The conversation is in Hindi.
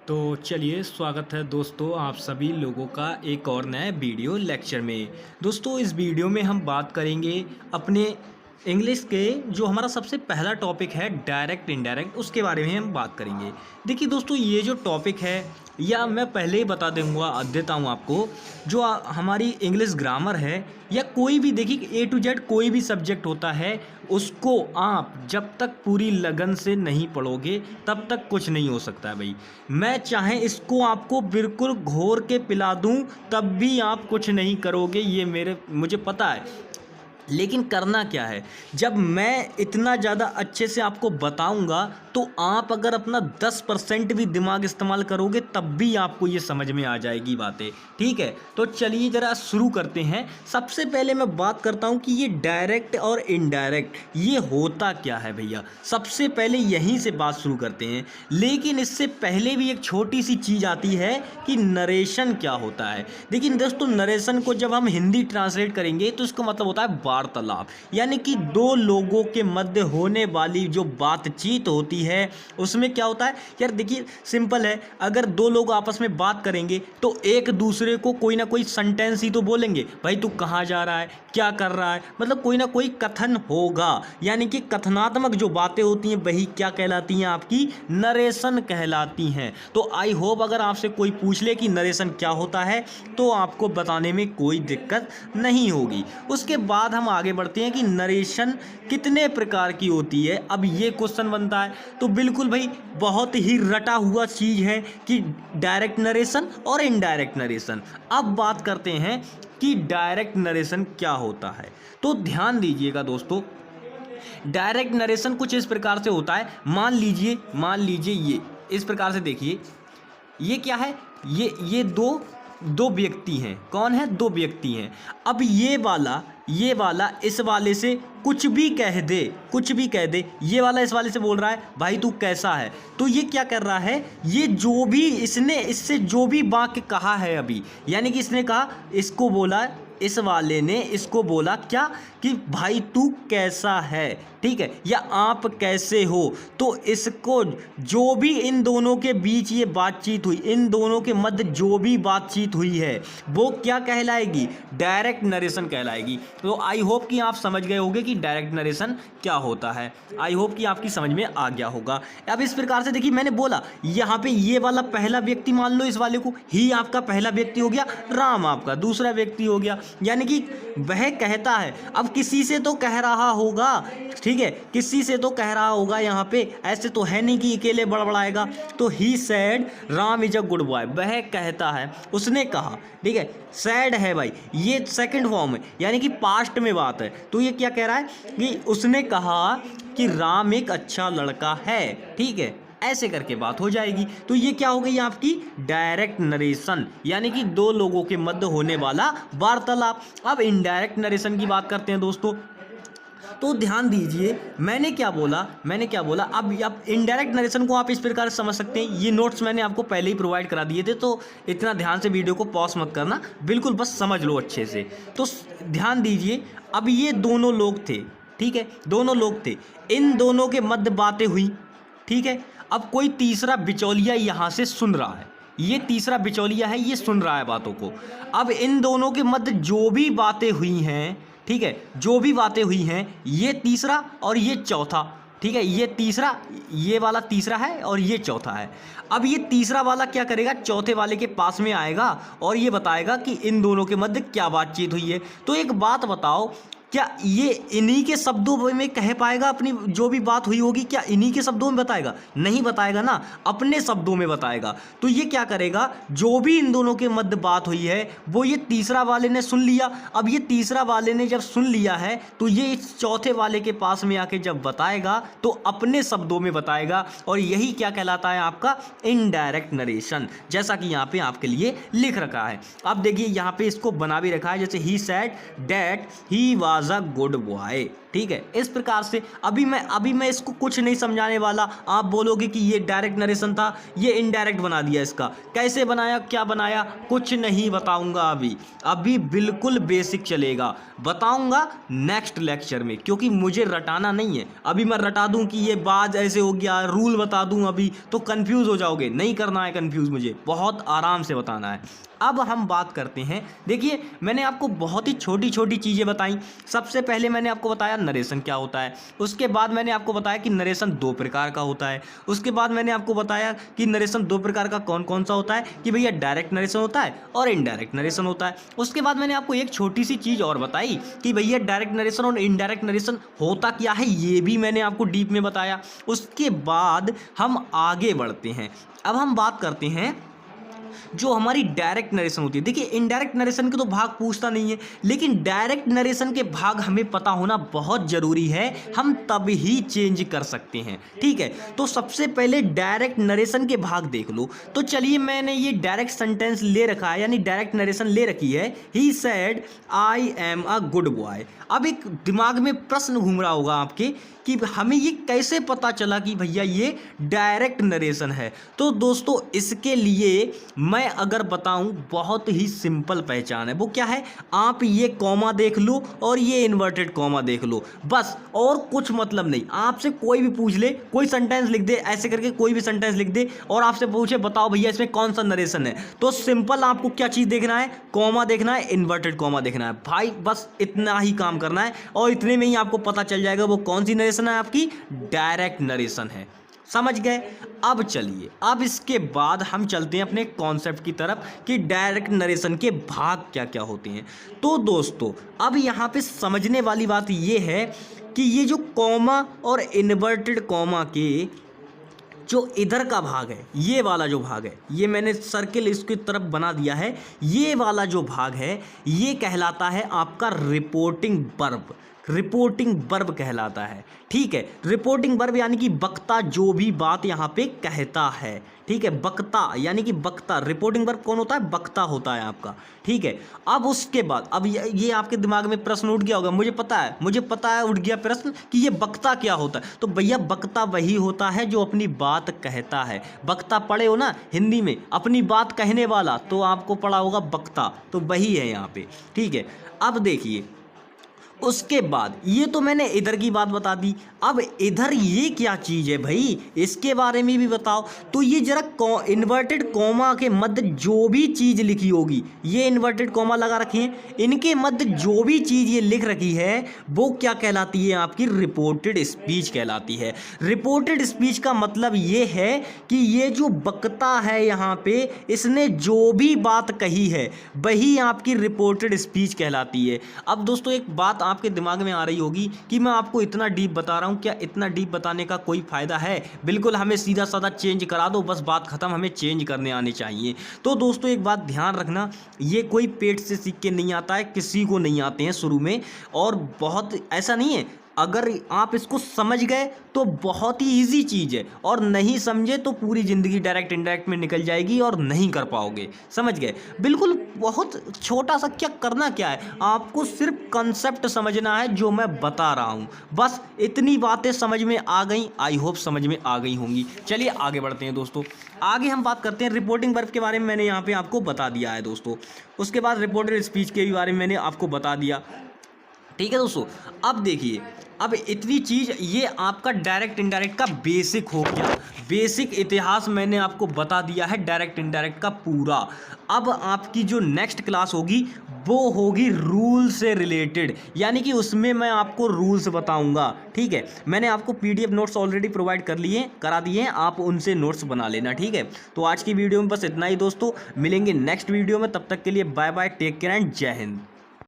तो चलिए स्वागत है दोस्तों आप सभी लोगों का एक और नए वीडियो लेक्चर में। दोस्तों इस वीडियो में हम बात करेंगे अपने इंग्लिश के जो हमारा सबसे पहला टॉपिक है डायरेक्ट इनडायरेक्ट, उसके बारे में हम बात करेंगे। देखिए दोस्तों ये जो टॉपिक है या मैं पहले ही बता देता हूँ आपको, जो हमारी इंग्लिश ग्रामर है या कोई भी देखिए A to Z कोई भी सब्जेक्ट होता है, उसको आप जब तक पूरी लगन से नहीं पढ़ोगे तब तक कुछ नहीं हो सकता है भाई। मैं चाहे इसको आपको बिल्कुल घोर के पिला दूं तब भी आप कुछ नहीं करोगे, ये मुझे पता है। लेकिन करना क्या है, जब मैं इतना ज़्यादा अच्छे से आपको बताऊंगा तो आप अगर अपना 10% भी दिमाग इस्तेमाल करोगे तब भी आपको ये समझ में आ जाएगी बातें। ठीक है, तो चलिए ज़रा शुरू करते हैं। सबसे पहले मैं बात करता हूँ कि ये डायरेक्ट और इनडायरेक्ट ये होता क्या है भैया। सबसे पहले यहीं से बात शुरू करते हैं, लेकिन इससे पहले भी एक छोटी सी चीज़ आती है कि नरेशन क्या होता है। देखिए दोस्तों, नरेशन को जब हम हिंदी ट्रांसलेट करेंगे तो इसका मतलब होता है वार्तालाप, यानी कि दो लोगों के मध्य होने वाली जो बातचीत होती है उसमें क्या होता है। यार देखिए सिंपल है, अगर दो लोग आपस में बात करेंगे तो एक दूसरे को कोई ना कोई सेंटेंस ही तो बोलेंगे, भाई तू कहाँ जा रहा है, क्या कर रहा है, मतलब कोई ना कोई कथन होगा। यानी कि कथनात्मक जो बातें होती हैं वही क्या कहलाती हैं, आपकी नरेशन कहलाती हैं। तो आई होप अगर आपसे कोई पूछ ले कि नरेशन क्या होता है तो आपको बताने में कोई दिक्कत नहीं होगी। उसके बाद हम आगे बढ़ते हैं कि नरेशन कितने प्रकार की होती है। अब ये क्वेश्चन बनता है तो बिल्कुल भाई बहुत ही रटा हुआ चीज़ है कि डायरेक्ट नरेशन और इनडायरेक्ट नरेशन। अब बात करते हैं कि डायरेक्ट नरेशन क्या होता है। तो ध्यान दीजिएगा दोस्तों, डायरेक्ट नरेशन कुछ इस प्रकार से होता है। मान लीजिए ये इस प्रकार से देखिए, ये क्या है, ये दो व्यक्ति हैं। कौन है? दो व्यक्ति हैं। अब ये वाला इस वाले से कुछ भी कह दे, ये वाला इस वाले से बोल रहा है भाई तू कैसा है। तो ये क्या कर रहा है, ये जो भी इससे जो भी वाक्य कहा है अभी, यानी कि इसने कहा, इसको बोला, इस वाले ने इसको बोला क्या कि भाई तू कैसा है, ठीक है, या आप कैसे हो। तो इसको जो भी इन दोनों के बीच ये बातचीत हुई, इन दोनों के मध्य जो भी बातचीत हुई है वो क्या कहलाएगी, डायरेक्ट नरेशन कहलाएगी। तो आई होप कि आप समझ गए होंगे कि डायरेक्ट नरेशन क्या होता है। आई होप कि आपकी समझ में आ गया होगा। अब इस प्रकार से देखिए, मैंने बोला यहाँ पे ये वाला पहला व्यक्ति, मान लो इस वाले को ही आपका पहला व्यक्ति हो गया, राम आपका दूसरा व्यक्ति हो गया, यानी कि वह कहता है। अब किसी से तो कह रहा होगा, ठीक है, किसी से तो कह रहा होगा, यहाँ पे ऐसे तो है नहीं कि अकेले बड़बड़ाएगा। तो he said Ram is a good boy, वह कहता है, उसने कहा, ठीक है, सैड है भाई, ये सेकंड फॉर्म है, यानी कि पास्ट में बात है। तो ये क्या कह रहा है कि उसने कहा कि राम एक अच्छा लड़का है, ठीक है, ऐसे करके बात हो जाएगी। तो ये क्या हो गई आपकी डायरेक्ट नरेशन, यानी कि दो लोगों के मध्य होने वाला वार्तालाप। अब इनडायरेक्ट नरेशन की बात करते हैं दोस्तों। तो ध्यान दीजिए, मैंने क्या बोला। अब इनडायरेक्ट नरेशन को आप इस प्रकार से समझ सकते हैं। ये नोट्स मैंने आपको पहले ही प्रोवाइड करा दिए थे, तो इतना ध्यान से वीडियो को पॉज मत करना, बिल्कुल बस समझ लो अच्छे से। तो ध्यान दीजिए, अब ये दोनों लोग थे, ठीक है, दोनों लोग थे, इन दोनों के मध्य बातें हुई, ठीक है। अब कोई तीसरा बिचौलिया यहाँ से सुन रहा है, ये तीसरा बिचौलिया है, ये सुन रहा है बातों को। अब इन दोनों के मध्य जो भी बातें हुई हैं, ठीक है, जो भी बातें हुई हैं, ये तीसरा और ये चौथा, ठीक है, ये तीसरा, ये वाला तीसरा है और ये चौथा है। अब ये तीसरा वाला क्या करेगा, चौथे वाले के पास में आएगा और ये बताएगा कि इन दोनों के मध्य क्या बातचीत हुई है। तो एक बात बताओ, क्या ये इन्हीं के शब्दों में कह पाएगा अपनी जो भी बात हुई होगी, क्या इन्हीं के शब्दों में बताएगा? नहीं बताएगा ना, अपने शब्दों में बताएगा। तो ये क्या करेगा, जो भी इन दोनों के मध्य बात हुई है वो ये तीसरा वाले ने सुन लिया। अब ये तीसरा वाले ने जब सुन लिया है तो ये इस चौथे वाले के पास में आके जब बताएगा तो अपने शब्दों में बताएगा, और यही क्या कहलाता है आपका इनडायरेक्ट नरेशन, जैसा कि यहाँ पे आपके लिए लिख रखा है। अब देखिए यहाँ पे इसको बना भी रखा है, जैसे he said that he was a good boy, ठीक है। इस प्रकार से अभी मैं इसको कुछ नहीं समझाने वाला। आप बोलोगे कि ये डायरेक्ट नरेशन था, ये इनडायरेक्ट बना दिया, इसका कैसे बनाया, क्या बनाया, कुछ नहीं बताऊंगा अभी बिल्कुल बेसिक चलेगा, बताऊंगा नेक्स्ट लेक्चर में, क्योंकि मुझे रटाना नहीं है। अभी मैं रटा दूं कि ये बाज ऐसे हो गया, रूल बता दूं अभी तो कंफ्यूज हो जाओगे, नहीं करना है कंफ्यूज, मुझे बहुत आराम से बताना है। अब हम बात करते हैं, देखिए मैंने आपको बहुत ही छोटी छोटी चीज़ें बताई। सबसे पहले मैंने आपको बताया नरेशन क्या होता है, उसके बाद मैंने आपको बताया कि नरेशन 2 प्रकार का होता है, उसके बाद मैंने आपको बताया कि नरेशन 2 प्रकार का कौन कौन सा होता है, कि भैया डायरेक्ट नरेशन होता है और इनडायरेक्ट नरेशन होता है। उसके बाद मैंने आपको एक छोटी सी चीज़ और बताई कि भैया डायरेक्ट नरेशन और इनडायरेक्ट नरेशन होता क्या है, ये भी मैंने आपको डीप में बताया। उसके बाद हम आगे बढ़ते हैं। अब हम बात करते हैं जो हमारी डायरेक्ट नरेशन होती है। देखिए इनडायरेक्ट नरेशन के तो भाग पूछता नहीं है, लेकिन डायरेक्ट नरेशन के भाग हमें पता होना बहुत ज़रूरी है, हम तब ही चेंज कर सकते हैं, ठीक है। तो सबसे पहले डायरेक्ट नरेशन के भाग देख लो। तो चलिए मैंने ये डायरेक्ट सेंटेंस ले रखा है, यानी डायरेक्ट नरेशन ले रखी है, he said I am a good boy. अब एक दिमाग में प्रश्न घूम रहा होगा आपके कि हमें ये कैसे पता चला कि भैया ये डायरेक्ट नरेशन है। तो दोस्तों इसके लिए मैं अगर बताऊं, बहुत ही सिंपल पहचान है। वो क्या है, आप ये कॉमा देख लो और ये इन्वर्टेड कॉमा देख लो, बस, और कुछ मतलब नहीं। आपसे कोई भी पूछ ले, कोई सेंटेंस लिख दे, ऐसे करके कोई भी सेंटेंस लिख दे और आपसे पूछे बताओ भैया इसमें कौन सा नरेशन है, तो सिंपल आपको क्या चीज़ देखना है, कॉमा देखना है, इन्वर्टेड कॉमा देखना है भाई, बस इतना ही काम करना है और इतने में ही आपको पता चल जाएगा वो कौन सी नरेशन है, आपकी डायरेक्ट नरेशन है। समझ गए। अब चलिए, अब इसके बाद हम चलते हैं अपने कॉन्सेप्ट की तरफ कि डायरेक्ट नरेशन के भाग क्या क्या होते हैं। तो दोस्तों अब यहाँ पे समझने वाली बात ये है कि ये जो कॉमा और इन्वर्टेड कॉमा के जो इधर का भाग है, ये वाला जो भाग है, ये मैंने सर्किल इसकी तरफ बना दिया है, ये वाला जो भाग है ये कहलाता है आपका रिपोर्टिंग वर्ब। रिपोर्टिंग वर्ब कहलाता है, ठीक है। रिपोर्टिंग वर्ब यानी कि वक्ता जो भी बात यहाँ पे कहता है, ठीक है, वक्ता यानी कि वक्ता। रिपोर्टिंग वर्ब कौन होता है, वक्ता होता है आपका, ठीक है। अब उसके बाद अब ये आपके दिमाग में प्रश्न उठ गया होगा, मुझे पता है उठ गया प्रश्न कि ये वक्ता क्या होता है। तो भैया वक्ता वही होता है जो अपनी बात कहता है। वक्ता पढ़े हो ना हिंदी में, अपनी बात कहने वाला, तो आपको पढ़ा होगा वक्ता, तो वही है यहाँ पे, ठीक है। अब देखिए उसके बाद ये तो मैंने इधर की बात बता दी, अब इधर ये क्या चीज़ है भाई, इसके बारे में भी बताओ। तो ये जरा इन्वर्टेड कॉमा के मध्य जो भी चीज़ लिखी होगी, ये इन्वर्टेड कॉमा लगा रखे हैं, इनके मध्य जो भी चीज़ ये लिख रखी है वो क्या कहलाती है, आपकी रिपोर्टेड स्पीच कहलाती है। रिपोर्टेड स्पीच का मतलब ये है कि ये जो वक्ता है यहाँ पे, इसने जो भी बात कही है वही आपकी रिपोर्टेड स्पीच कहलाती है। अब दोस्तों एक बात आपके दिमाग में आ रही होगी कि मैं आपको इतना डीप बता रहा हूं, क्या इतना डीप बताने का कोई फायदा है? बिल्कुल, हमें सीधा साधा चेंज करा दो, बस बात खत्म, हमें चेंज करने आने चाहिए। तो दोस्तों एक बात ध्यान रखना, ये कोई पेट से सीख के नहीं आता है, किसी को नहीं आते हैं शुरू में, और बहुत ऐसा नहीं है, अगर आप इसको समझ गए तो बहुत ही इजी चीज़ है, और नहीं समझे तो पूरी ज़िंदगी डायरेक्ट इनडायरेक्ट में निकल जाएगी और नहीं कर पाओगे। समझ गए, बिल्कुल बहुत छोटा सा, क्या करना क्या है, आपको सिर्फ कंसेप्ट समझना है जो मैं बता रहा हूँ, बस इतनी बातें समझ में आ गई, आई होप समझ में आ गई होंगी। चलिए आगे बढ़ते हैं दोस्तों, आगे हम बात करते हैं रिपोर्टिंग वर्ब के बारे में। मैंने यहाँ पे आपको बता दिया है दोस्तों, उसके बाद रिपोर्टेड स्पीच के बारे में मैंने आपको बता दिया, ठीक है दोस्तों। अब देखिए, अब इतनी चीज़ ये आपका डायरेक्ट इनडायरेक्ट का बेसिक हो गया, बेसिक इतिहास मैंने आपको बता दिया है डायरेक्ट इनडायरेक्ट का पूरा। अब आपकी जो नेक्स्ट क्लास होगी वो होगी रूल से रिलेटेड, यानी कि उसमें मैं आपको रूल्स बताऊंगा, ठीक है। मैंने आपको पीडीएफ नोट्स ऑलरेडी प्रोवाइड करा दिए हैं, आप उनसे नोट्स बना लेना, ठीक है। तो आज की वीडियो में बस इतना ही दोस्तों, मिलेंगे नेक्स्ट वीडियो में, तब तक के लिए bye bye, take care and जय हिंद।